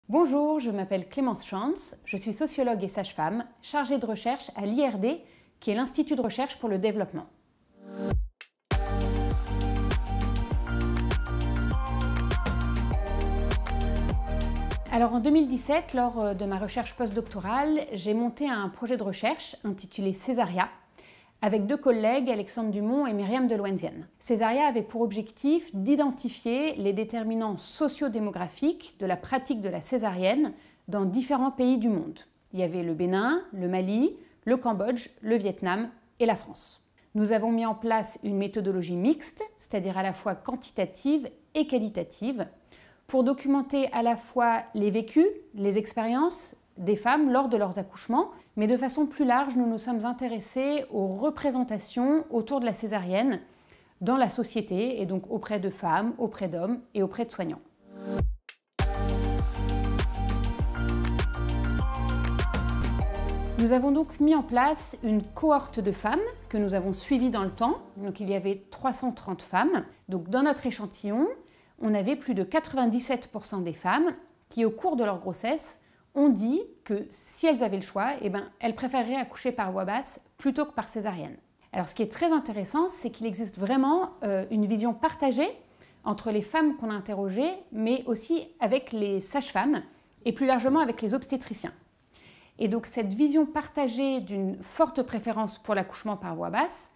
Bonjour, je m'appelle Clémence Chance, je suis sociologue et sage-femme, chargée de recherche à l'IRD, qui est l'Institut de recherche pour le développement. Alors en 2017, lors de ma recherche postdoctorale, j'ai monté un projet de recherche intitulé Césaria, avec deux collègues, Alexandre Dumont et Myriam Deloenzienne. Césaria avait pour objectif d'identifier les déterminants sociodémographiques de la pratique de la césarienne dans différents pays du monde. Il y avait le Bénin, le Mali, le Cambodge, le Vietnam et la France. Nous avons mis en place une méthodologie mixte, c'est-à-dire à la fois quantitative et qualitative, pour documenter à la fois les vécus, les expériences des femmes lors de leurs accouchements, mais de façon plus large, nous nous sommes intéressés aux représentations autour de la césarienne dans la société, et donc auprès de femmes, auprès d'hommes et auprès de soignants. Nous avons donc mis en place une cohorte de femmes que nous avons suivies dans le temps. Donc il y avait 330 femmes. Donc dans notre échantillon, on avait plus de 97% des femmes qui, au cours de leur grossesse, ont dit que si elles avaient le choix, elles préféreraient accoucher par voie basse plutôt que par césarienne. Alors ce qui est très intéressant, c'est qu'il existe vraiment une vision partagée entre les femmes qu'on a interrogées, mais aussi avec les sages-femmes et plus largement avec les obstétriciens. Et donc cette vision partagée d'une forte préférence pour l'accouchement par voie basse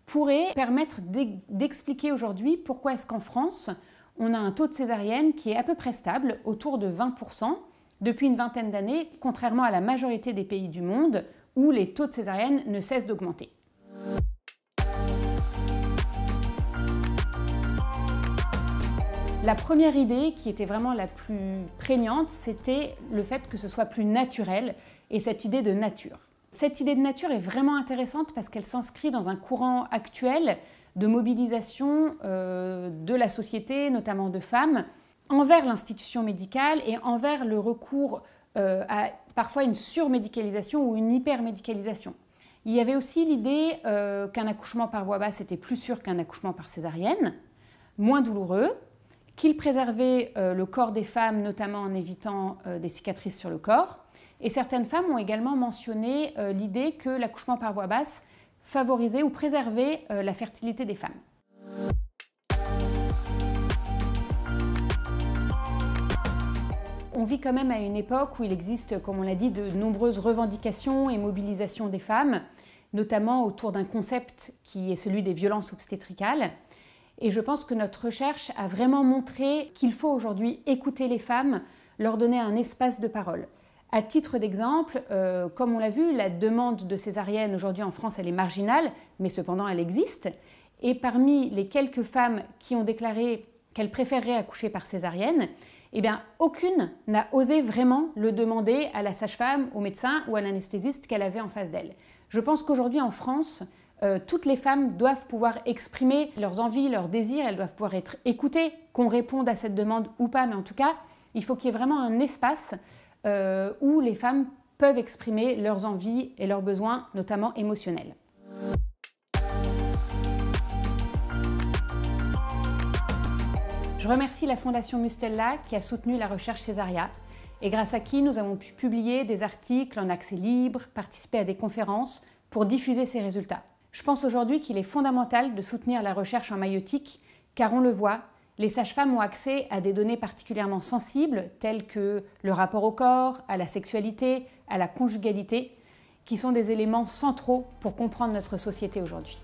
pourrait permettre d'expliquer aujourd'hui pourquoi est-ce qu'en France, on a un taux de césarienne qui est à peu près stable, autour de 20%, depuis une vingtaine d'années, contrairement à la majorité des pays du monde où les taux de césarienne ne cessent d'augmenter. La première idée, qui était vraiment la plus prégnante, c'était le fait que ce soit plus naturel et cette idée de nature. Cette idée de nature est vraiment intéressante parce qu'elle s'inscrit dans un courant actuel de mobilisation de la société, notamment de femmes, envers l'institution médicale et envers le recours à parfois une surmédicalisation ou une hypermédicalisation. Il y avait aussi l'idée qu'un accouchement par voie basse était plus sûr qu'un accouchement par césarienne, moins douloureux, qu'il préservait le corps des femmes, notamment en évitant des cicatrices sur le corps. Et certaines femmes ont également mentionné l'idée que l'accouchement par voie basse favorisait ou préservait la fertilité des femmes. On vit quand même à une époque où il existe, comme on l'a dit, de nombreuses revendications et mobilisations des femmes, notamment autour d'un concept qui est celui des violences obstétricales. Et je pense que notre recherche a vraiment montré qu'il faut aujourd'hui écouter les femmes, leur donner un espace de parole. À titre d'exemple, comme on l'a vu, la demande de césarienne aujourd'hui en France, elle est marginale, mais cependant elle existe. Et parmi les quelques femmes qui ont déclaré qu'elles préféreraient accoucher par césarienne, aucune n'a osé vraiment le demander à la sage-femme, au médecin ou à l'anesthésiste qu'elle avait en face d'elle. Je pense qu'aujourd'hui en France, toutes les femmes doivent pouvoir exprimer leurs envies, leurs désirs, elles doivent pouvoir être écoutées, qu'on réponde à cette demande ou pas, mais en tout cas, il faut qu'il y ait vraiment un espace où les femmes peuvent exprimer leurs envies et leurs besoins, notamment émotionnels. Je remercie la Fondation Mustella qui a soutenu la recherche Césaria et grâce à qui nous avons pu publier des articles en accès libre, participer à des conférences pour diffuser ces résultats. Je pense aujourd'hui qu'il est fondamental de soutenir la recherche en maïeutique car on le voit, les sages-femmes ont accès à des données particulièrement sensibles telles que le rapport au corps, à la sexualité, à la conjugalité, qui sont des éléments centraux pour comprendre notre société aujourd'hui.